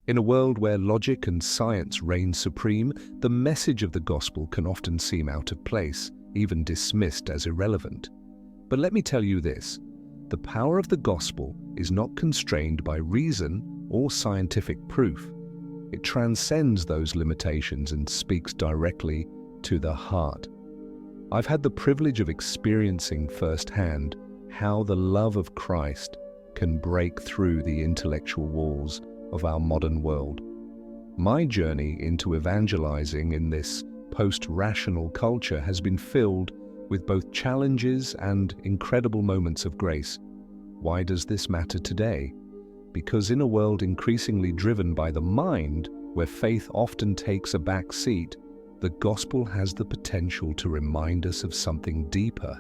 In a world where logic and science reign supreme, the message of the gospel can often seem out of place, even dismissed as irrelevant. But let me tell you this, the power of the gospel is not constrained by reason or scientific proof. It transcends those limitations and speaks directly to the heart. I've had the privilege of experiencing firsthand how the love of Christ can break through the intellectual walls of our modern world. My journey into evangelizing in this post-rational culture has been filled with both challenges and incredible moments of grace. Why does this matter today? Because in a world increasingly driven by the mind, where faith often takes a back seat, the gospel has the potential to remind us of something deeper,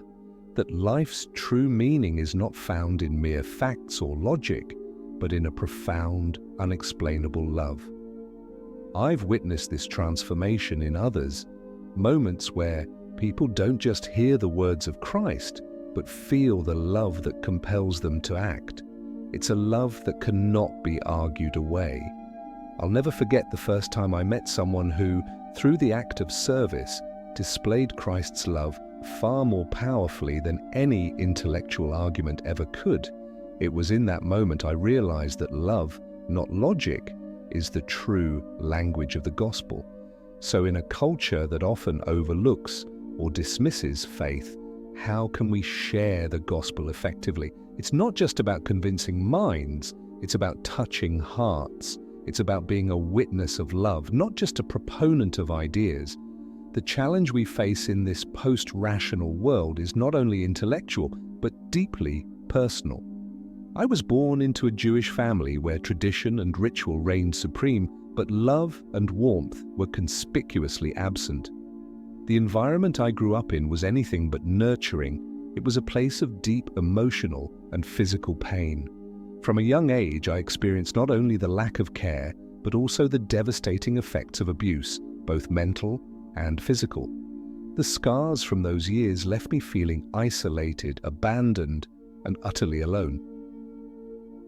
that life's true meaning is not found in mere facts or logic, but in a profound, unexplainable love. I've witnessed this transformation in others, moments where people don't just hear the words of Christ, but feel the love that compels them to act. It's a love that cannot be argued away. I'll never forget the first time I met someone who, through the act of service, displayed Christ's love far more powerfully than any intellectual argument ever could. It was in that moment I realized that love, not logic, is the true language of the gospel. So in a culture that often overlooks or dismisses faith, how can we share the gospel effectively? It's not just about convincing minds, it's about touching hearts. It's about being a witness of love, not just a proponent of ideas. The challenge we face in this post-rational world is not only intellectual, but deeply personal. I was born into a Jewish family where tradition and ritual reigned supreme, but love and warmth were conspicuously absent. The environment I grew up in was anything but nurturing. It was a place of deep emotional and physical pain. From a young age, I experienced not only the lack of care, but also the devastating effects of abuse, both mental and physical. The scars from those years left me feeling isolated, abandoned, and utterly alone.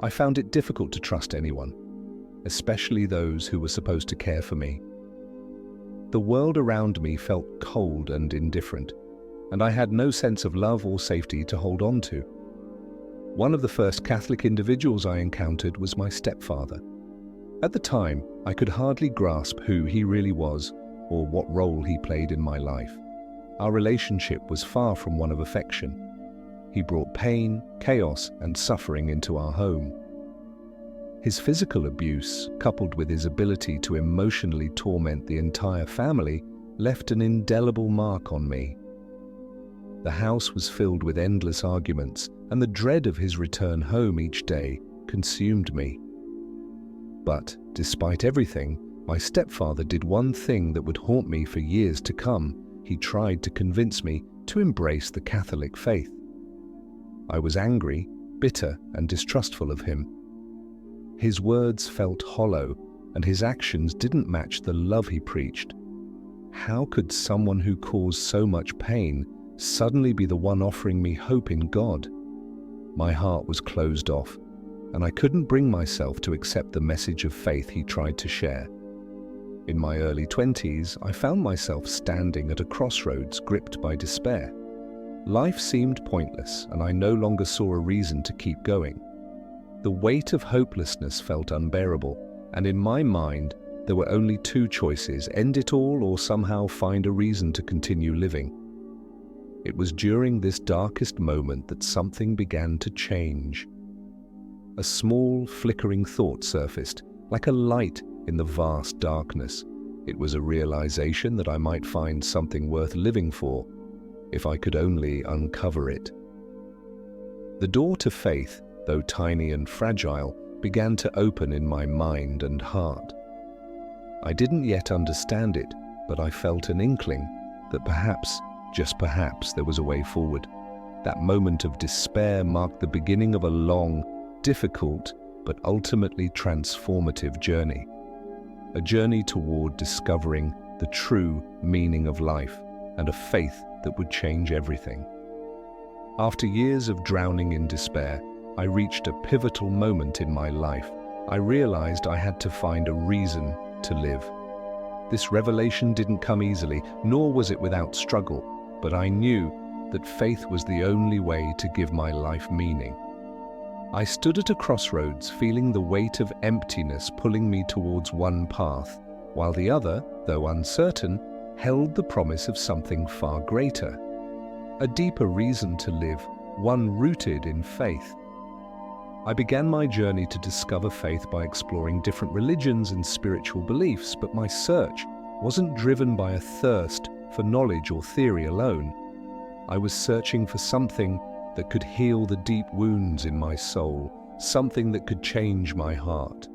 I found it difficult to trust anyone, especially those who were supposed to care for me. The world around me felt cold and indifferent, and I had no sense of love or safety to hold on to. One of the first Catholic individuals I encountered was my stepfather. At the time, I could hardly grasp who he really was or what role he played in my life. Our relationship was far from one of affection. He brought pain, chaos, and suffering into our home. His physical abuse, coupled with his ability to emotionally torment the entire family, left an indelible mark on me. The house was filled with endless arguments, and the dread of his return home each day consumed me. But, despite everything, my stepfather did one thing that would haunt me for years to come. He tried to convince me to embrace the Catholic faith. I was angry, bitter, and distrustful of him. His words felt hollow, and his actions didn't match the love he preached. How could someone who caused so much pain suddenly be the one offering me hope in God? My heart was closed off, and I couldn't bring myself to accept the message of faith he tried to share. In my early 20s, I found myself standing at a crossroads, gripped by despair. Life seemed pointless, and I no longer saw a reason to keep going. The weight of hopelessness felt unbearable, and in my mind, there were only two choices: end it all or somehow find a reason to continue living. It was during this darkest moment that something began to change. A small, flickering thought surfaced, like a light in the vast darkness. It was a realization that I might find something worth living for, if I could only uncover it. The door to faith, though tiny and fragile, began to open in my mind and heart. I didn't yet understand it, but I felt an inkling that perhaps, just perhaps, there was a way forward. That moment of despair marked the beginning of a long, difficult, but ultimately transformative journey. A journey toward discovering the true meaning of life and a faith that would change everything. After years of drowning in despair, I reached a pivotal moment in my life, I realized I had to find a reason to live. This revelation didn't come easily, nor was it without struggle, but I knew that faith was the only way to give my life meaning. I stood at a crossroads, feeling the weight of emptiness pulling me towards one path, while the other, though uncertain, held the promise of something far greater. A deeper reason to live, one rooted in faith. I began my journey to discover faith by exploring different religions and spiritual beliefs, but my search wasn't driven by a thirst for knowledge or theory alone. I was searching for something that could heal the deep wounds in my soul, something that could change my heart.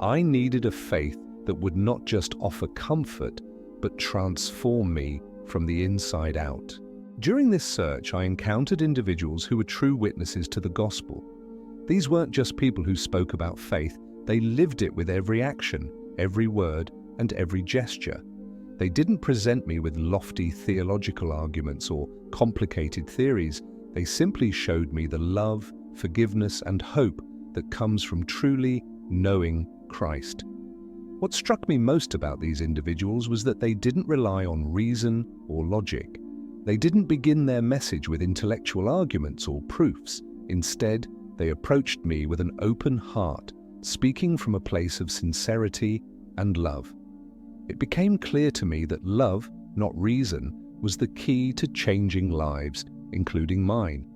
I needed a faith that would not just offer comfort, but transform me from the inside out. During this search, I encountered individuals who were true witnesses to the gospel. These weren't just people who spoke about faith, they lived it with every action, every word, and every gesture. They didn't present me with lofty theological arguments or complicated theories. They simply showed me the love, forgiveness, and hope that comes from truly knowing Christ. What struck me most about these individuals was that they didn't rely on reason or logic. They didn't begin their message with intellectual arguments or proofs. Instead, they approached me with an open heart, speaking from a place of sincerity and love. It became clear to me that love, not reason, was the key to changing lives, including mine.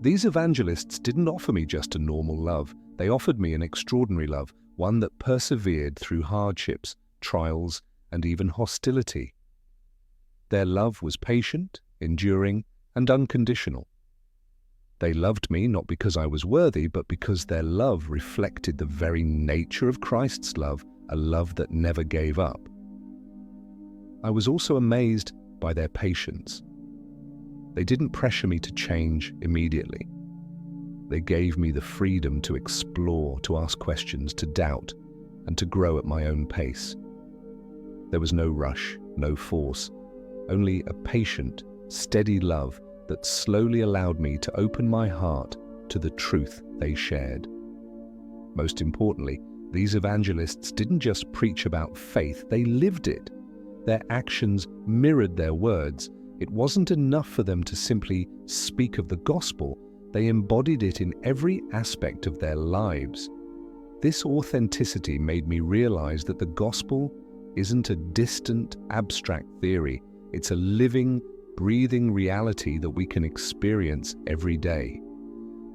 These evangelists didn't offer me just a normal love. They offered me an extraordinary love, one that persevered through hardships, trials, and even hostility. Their love was patient, enduring, and unconditional. They loved me not because I was worthy, but because their love reflected the very nature of Christ's love, a love that never gave up. I was also amazed by their patience. They didn't pressure me to change immediately. They gave me the freedom to explore, to ask questions, to doubt, and to grow at my own pace. There was no rush, no force, only a patient, steady love that slowly allowed me to open my heart to the truth they shared. Most importantly, these evangelists didn't just preach about faith, they lived it. Their actions mirrored their words. It wasn't enough for them to simply speak of the gospel, they embodied it in every aspect of their lives. This authenticity made me realize that the gospel isn't a distant, abstract theory. It's a living, breathing reality that we can experience every day.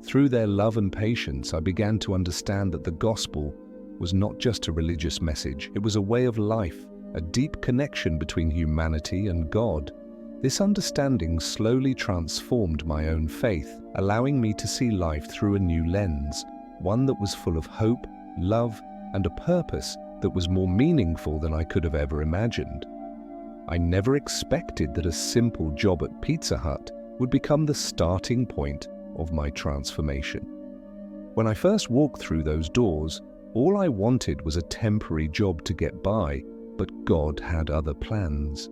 Through their love and patience, I began to understand that the gospel was not just a religious message, it was a way of life, a deep connection between humanity and God. This understanding slowly transformed my own faith, allowing me to see life through a new lens, one that was full of hope, love, and a purpose that was more meaningful than I could have ever imagined. I never expected that a simple job at Pizza Hut would become the starting point of my transformation. When I first walked through those doors, all I wanted was a temporary job to get by, but God had other plans.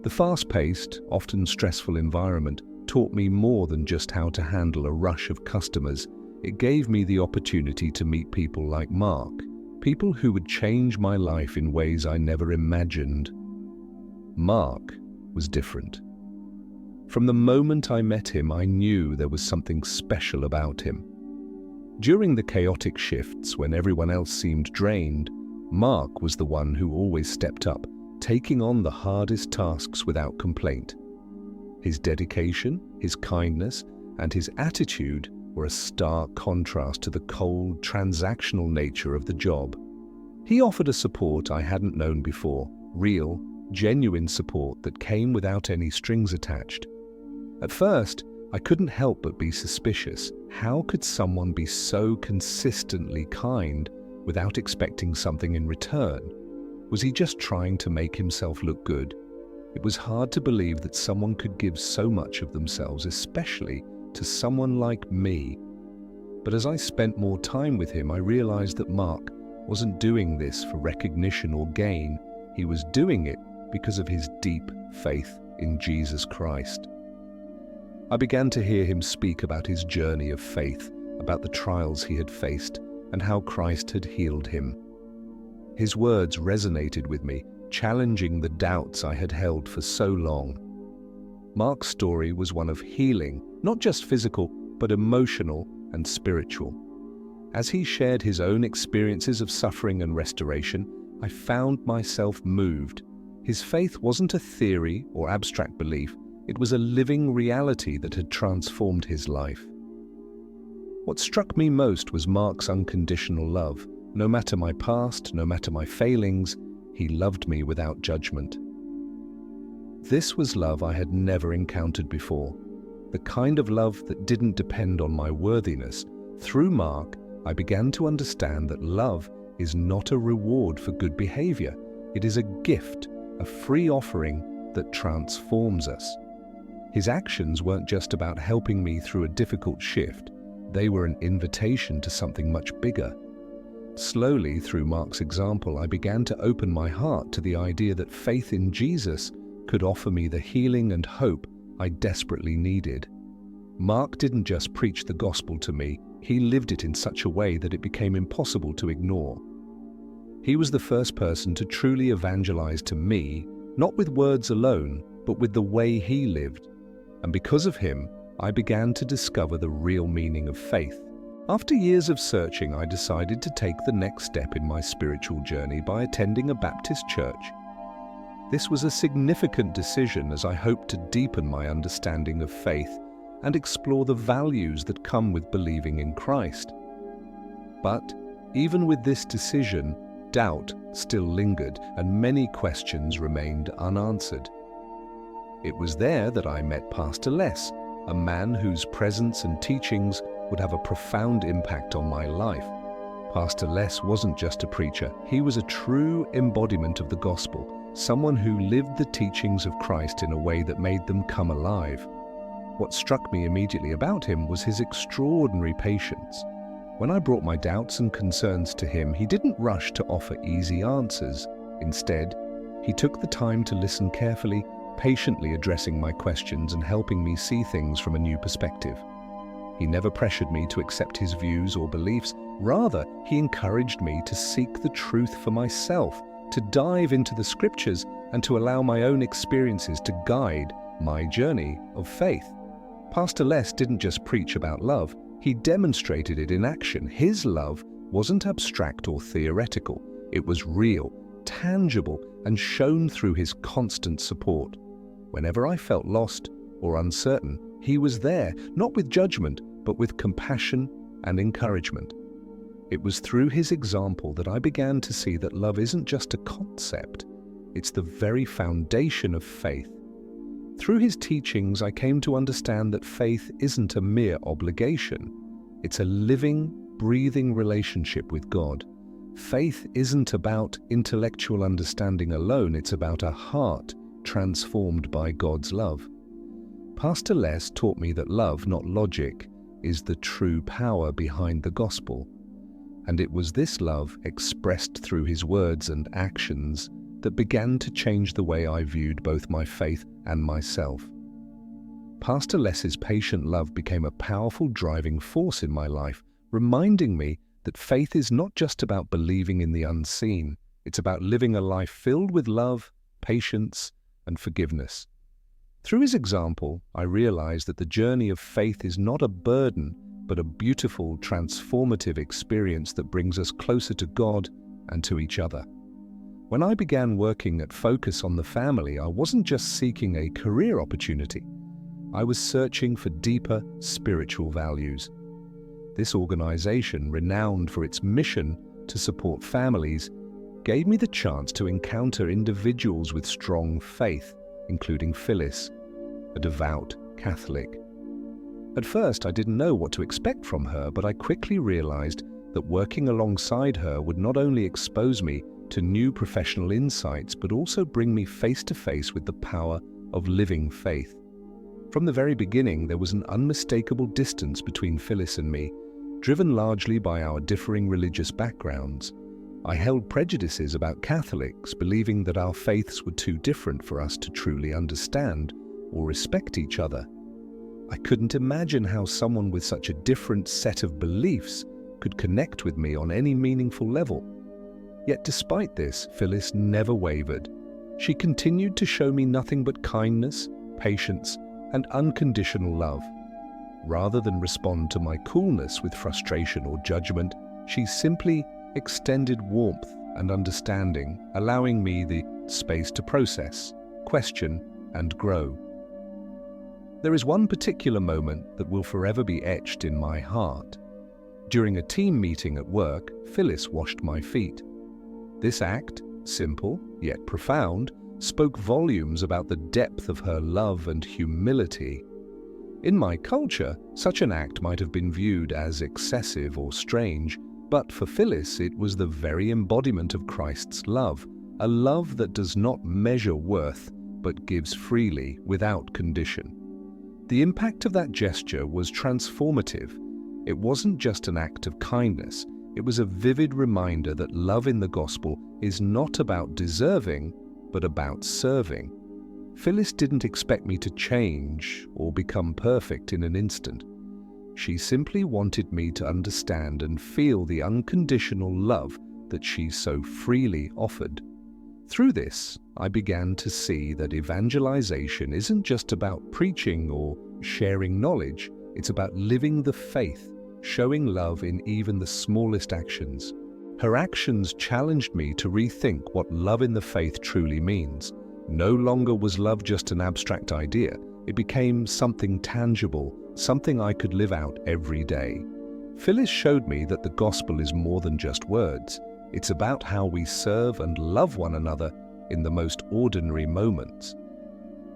The fast-paced, often stressful environment taught me more than just how to handle a rush of customers. It gave me the opportunity to meet people like Mark, people who would change my life in ways I never imagined. Mark was different. From the moment I met him, I knew there was something special about him. During the chaotic shifts, when everyone else seemed drained, Mark was the one who always stepped up, taking on the hardest tasks without complaint. His dedication, his kindness, and his attitude were a stark contrast to the cold, transactional nature of the job. He offered a support I hadn't known before, real, genuine support that came without any strings attached. At first, I couldn't help but be suspicious. How could someone be so consistently kind without expecting something in return? Was he just trying to make himself look good? It was hard to believe that someone could give so much of themselves, especially to someone like me. But as I spent more time with him, I realized that Mark wasn't doing this for recognition or gain. He was doing it because of his deep faith in Jesus Christ. I began to hear him speak about his journey of faith, about the trials he had faced, and how Christ had healed him. His words resonated with me, challenging the doubts I had held for so long. Mark's story was one of healing, not just physical, but emotional and spiritual. As he shared his own experiences of suffering and restoration, I found myself moved. His faith wasn't a theory or abstract belief, it was a living reality that had transformed his life. What struck me most was Mark's unconditional love. No matter my past, no matter my failings, he loved me without judgment. This was love I had never encountered before, the kind of love that didn't depend on my worthiness. Through Mark, I began to understand that love is not a reward for good behavior. It is a gift, a free offering that transforms us. His actions weren't just about helping me through a difficult shift. They were an invitation to something much bigger. Slowly, through Mark's example, I began to open my heart to the idea that faith in Jesus could offer me the healing and hope I desperately needed. Mark didn't just preach the gospel to me, he lived it in such a way that it became impossible to ignore. He was the first person to truly evangelize to me, not with words alone, but with the way he lived. And because of him, I began to discover the real meaning of faith. After years of searching, I decided to take the next step in my spiritual journey by attending a Baptist church. This was a significant decision as I hoped to deepen my understanding of faith and explore the values that come with believing in Christ. But even with this decision, doubt still lingered and many questions remained unanswered. It was there that I met Pastor Les, a man whose presence and teachings would have a profound impact on my life. Pastor Les wasn't just a preacher, he was a true embodiment of the gospel, someone who lived the teachings of Christ in a way that made them come alive. What struck me immediately about him was his extraordinary patience. When I brought my doubts and concerns to him, he didn't rush to offer easy answers. Instead, he took the time to listen carefully, patiently addressing my questions and helping me see things from a new perspective. He never pressured me to accept his views or beliefs. Rather, he encouraged me to seek the truth for myself, to dive into the scriptures, and to allow my own experiences to guide my journey of faith. Pastor Les didn't just preach about love, he demonstrated it in action. His love wasn't abstract or theoretical. It was real, tangible, and shown through his constant support. Whenever I felt lost or uncertain, he was there, not with judgment, but with compassion and encouragement. It was through his example that I began to see that love isn't just a concept, it's the very foundation of faith. Through his teachings, I came to understand that faith isn't a mere obligation. It's a living, breathing relationship with God. Faith isn't about intellectual understanding alone, it's about a heart transformed by God's love. Pastor Les taught me that love, not logic, is the true power behind the gospel. And it was this love, expressed through his words and actions, that began to change the way I viewed both my faith and myself. Pastor Les's patient love became a powerful driving force in my life, reminding me that faith is not just about believing in the unseen, it's about living a life filled with love, patience, and forgiveness. Through his example, I realized that the journey of faith is not a burden, but a beautiful, transformative experience that brings us closer to God and to each other. When I began working at Focus on the Family, I wasn't just seeking a career opportunity. I was searching for deeper spiritual values. This organization, renowned for its mission to support families, gave me the chance to encounter individuals with strong faith, including Phyllis, a devout Catholic. At first, I didn't know what to expect from her, but I quickly realized that working alongside her would not only expose me to new professional insights, but also bring me face to face with the power of living faith. From the very beginning, there was an unmistakable distance between Phyllis and me, driven largely by our differing religious backgrounds. I held prejudices about Catholics, believing that our faiths were too different for us to truly understand or respect each other. I couldn't imagine how someone with such a different set of beliefs could connect with me on any meaningful level. Yet despite this, Phyllis never wavered. She continued to show me nothing but kindness, patience, and unconditional love. Rather than respond to my coolness with frustration or judgment, she simply extended warmth and understanding, allowing me the space to process, question, and grow. There is one particular moment that will forever be etched in my heart. During a team meeting at work, Phyllis washed my feet. This act, simple yet profound, spoke volumes about the depth of her love and humility. In my culture, such an act might have been viewed as excessive or strange, but for Phyllis it was the very embodiment of Christ's love, a love that does not measure worth, but gives freely, without condition. The impact of that gesture was transformative. It wasn't just an act of kindness, it was a vivid reminder that love in the gospel is not about deserving, but about serving. Phyllis didn't expect me to change or become perfect in an instant. She simply wanted me to understand and feel the unconditional love that she so freely offered. Through this, I began to see that evangelization isn't just about preaching or sharing knowledge, it's about living the faith, showing love in even the smallest actions. Her actions challenged me to rethink what love in the faith truly means. No longer was love just an abstract idea. It became something tangible, something I could live out every day. Phyllis showed me that the gospel is more than just words. It's about how we serve and love one another in the most ordinary moments.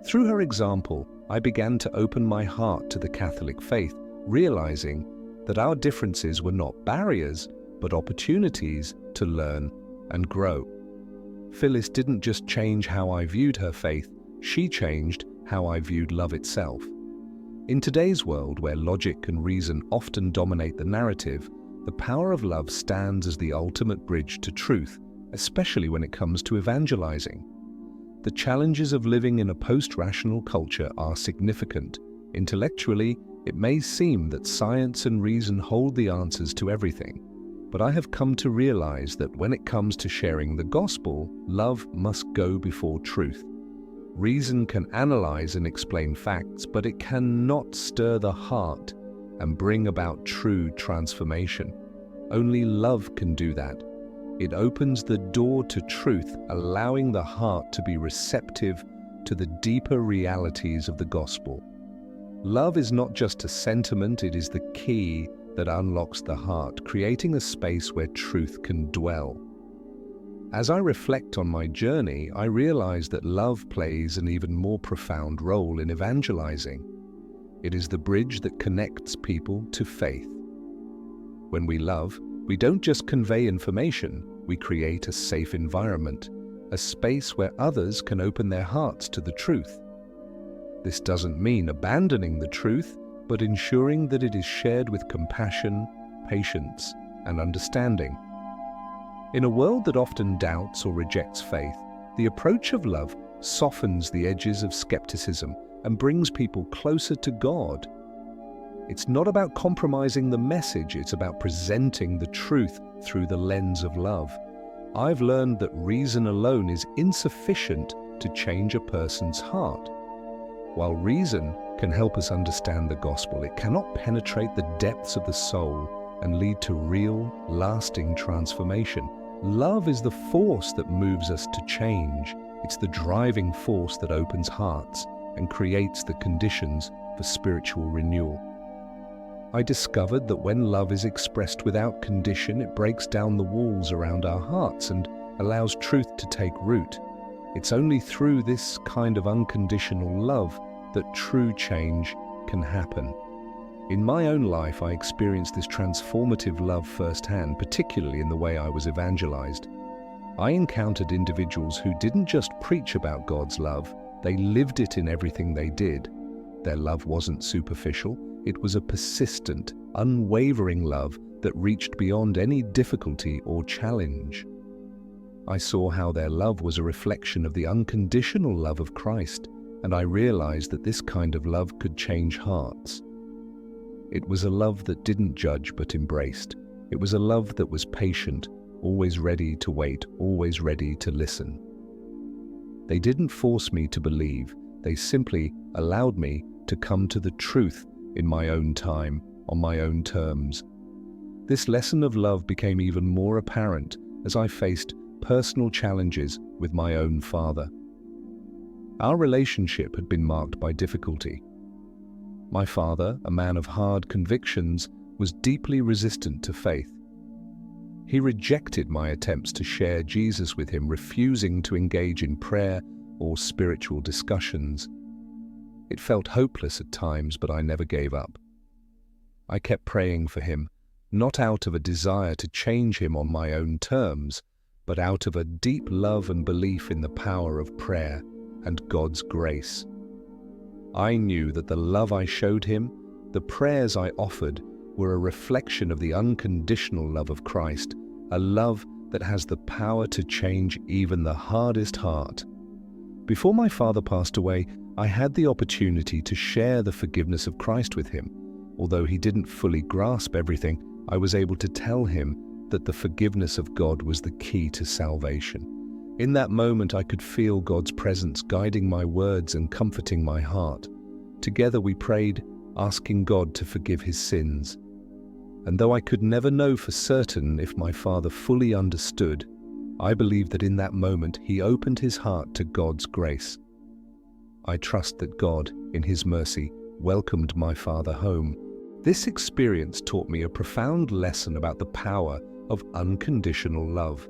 Through her example, I began to open my heart to the Catholic faith, realizing that our differences were not barriers, but opportunities to learn and grow. Phyllis didn't just change how I viewed her faith, she changed how I viewed love itself. In today's world, where logic and reason often dominate the narrative, the power of love stands as the ultimate bridge to truth, especially when it comes to evangelizing. The challenges of living in a post-rational culture are significant. Intellectually, it may seem that science and reason hold the answers to everything. But I have come to realize that when it comes to sharing the gospel, love must go before truth. Reason can analyze and explain facts, but it cannot stir the heart and bring about true transformation. Only love can do that. It opens the door to truth, allowing the heart to be receptive to the deeper realities of the gospel. Love is not just a sentiment, it is the key that unlocks the heart, creating a space where truth can dwell. As I reflect on my journey, I realize that love plays an even more profound role in evangelizing. It is the bridge that connects people to faith. When we love, we don't just convey information, we create a safe environment, a space where others can open their hearts to the truth. This doesn't mean abandoning the truth, but ensuring that it is shared with compassion, patience, and understanding. In a world that often doubts or rejects faith, the approach of love softens the edges of skepticism and brings people closer to God. It's not about compromising the message, it's about presenting the truth through the lens of love. I've learned that reason alone is insufficient to change a person's heart. While reason can help us understand the gospel, it cannot penetrate the depths of the soul and lead to real, lasting transformation. Love is the force that moves us to change. It's the driving force that opens hearts and creates the conditions for spiritual renewal. I discovered that when love is expressed without condition, it breaks down the walls around our hearts and allows truth to take root. It's only through this kind of unconditional love that true change can happen. In my own life, I experienced this transformative love firsthand, particularly in the way I was evangelized. I encountered individuals who didn't just preach about God's love, they lived it in everything they did. Their love wasn't superficial, it was a persistent, unwavering love that reached beyond any difficulty or challenge. I saw how their love was a reflection of the unconditional love of Christ, and I realized that this kind of love could change hearts. It was a love that didn't judge but embraced, It was a love that was patient, always ready to wait, always ready to listen. They didn't force me to believe, they simply allowed me to come to the truth in my own time, on my own terms. This lesson of love became even more apparent as I faced personal challenges with my own father. Our relationship had been marked by difficulty. My father, a man of hard convictions, was deeply resistant to faith. He rejected my attempts to share Jesus with him, refusing to engage in prayer or spiritual discussions. It felt hopeless at times, but I never gave up. I kept praying for him, not out of a desire to change him on my own terms, but out of a deep love and belief in the power of prayer and God's grace. I knew that the love I showed him, the prayers I offered, were a reflection of the unconditional love of Christ, a love that has the power to change even the hardest heart. Before my father passed away, I had the opportunity to share the forgiveness of Christ with him. Although he didn't fully grasp everything, I was able to tell him that the forgiveness of God was the key to salvation. In that moment, I could feel God's presence guiding my words and comforting my heart. Together we prayed, asking God to forgive his sins. And though I could never know for certain if my father fully understood, I believe that in that moment he opened his heart to God's grace. I trust that God, in his mercy, welcomed my father home. This experience taught me a profound lesson about the power of unconditional love.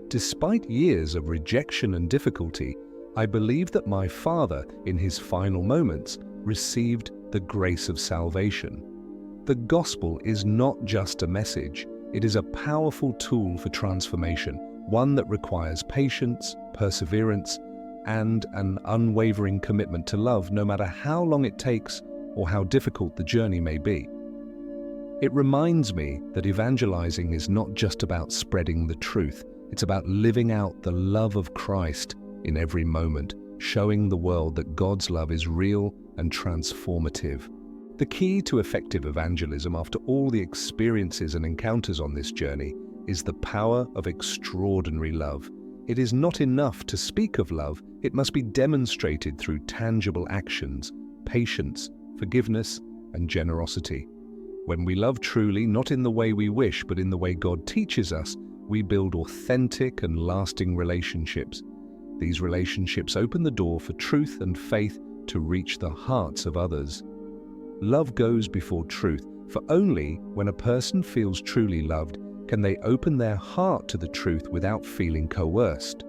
Despite years of rejection and difficulty, I believe that my father, in his final moments, received the grace of salvation. The gospel is not just a message, it is a powerful tool for transformation, one that requires patience, perseverance, and an unwavering commitment to love, no matter how long it takes or how difficult the journey may be. It reminds me that evangelizing is not just about spreading the truth, it's about living out the love of Christ in every moment, showing the world that God's love is real and transformative. The key to effective evangelism, after all the experiences and encounters on this journey, is the power of extraordinary love. It is not enough to speak of love, it must be demonstrated through tangible actions, patience, forgiveness, and generosity. When we love truly, not in the way we wish, but in the way God teaches us, we build authentic and lasting relationships. These relationships open the door for truth and faith to reach the hearts of others. Love goes before truth, for only when a person feels truly loved can they open their heart to the truth without feeling coerced.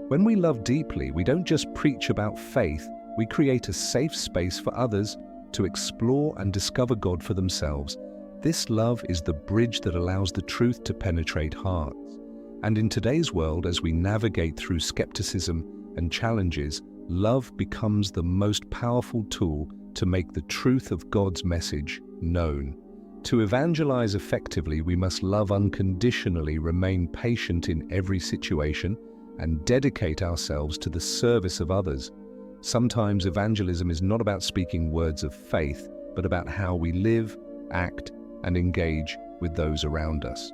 When we love deeply, we don't just preach about faith, we create a safe space for others to explore and discover God for themselves. This love is the bridge that allows the truth to penetrate hearts. And in today's world, as we navigate through skepticism and challenges, love becomes the most powerful tool to make the truth of God's message known. To evangelize effectively, we must love unconditionally, remain patient in every situation, and dedicate ourselves to the service of others. Sometimes evangelism is not about speaking words of faith, but about how we live, act, and engage with those around us.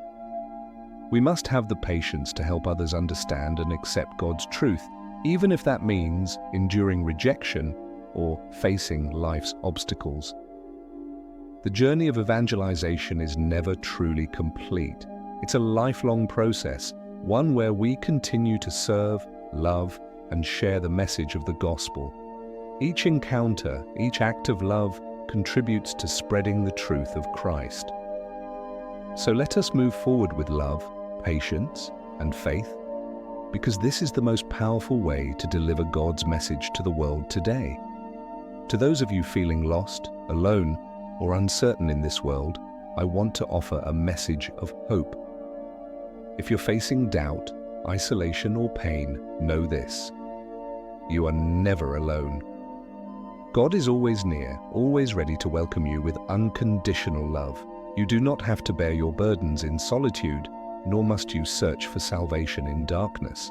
We must have the patience to help others understand and accept God's truth, even if that means enduring rejection or facing life's obstacles. The journey of evangelization is never truly complete. It's a lifelong process, one where we continue to serve, love, and share the message of the gospel. Each encounter, each act of love contributes to spreading the truth of Christ. So let us move forward with love, patience, and faith, because this is the most powerful way to deliver God's message to the world today. To those of you feeling lost, alone, or uncertain in this world, I want to offer a message of hope. If you're facing doubt, isolation, or pain, know this: you are never alone. God is always near, always ready to welcome you with unconditional love. You do not have to bear your burdens in solitude, nor must you search for salvation in darkness.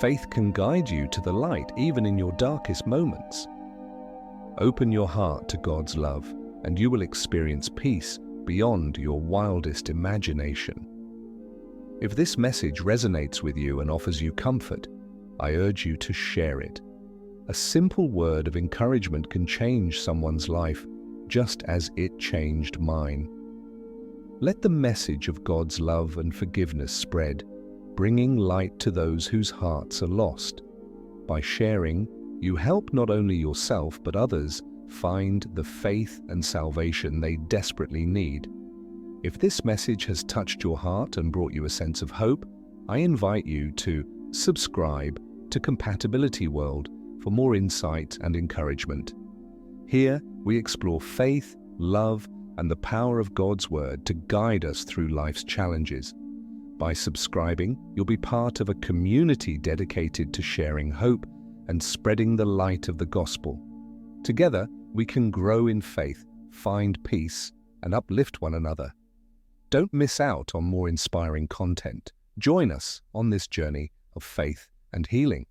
Faith can guide you to the light even in your darkest moments. Open your heart to God's love, and you will experience peace, beyond your wildest imagination. If this message resonates with you and offers you comfort, I urge you to share it. A simple word of encouragement can change someone's life, just as it changed mine. Let the message of God's love and forgiveness spread, bringing light to those whose hearts are lost. By sharing, you help not only yourself but others find the faith and salvation they desperately need. If this message has touched your heart and brought you a sense of hope, I invite you to subscribe to Compatibility World for more insight and encouragement. Here, we explore faith, love, and the power of God's Word to guide us through life's challenges. By subscribing, you'll be part of a community dedicated to sharing hope and spreading the light of the gospel. Together, we can grow in faith, find peace, and uplift one another. Don't miss out on more inspiring content. Join us on this journey of faith and healing.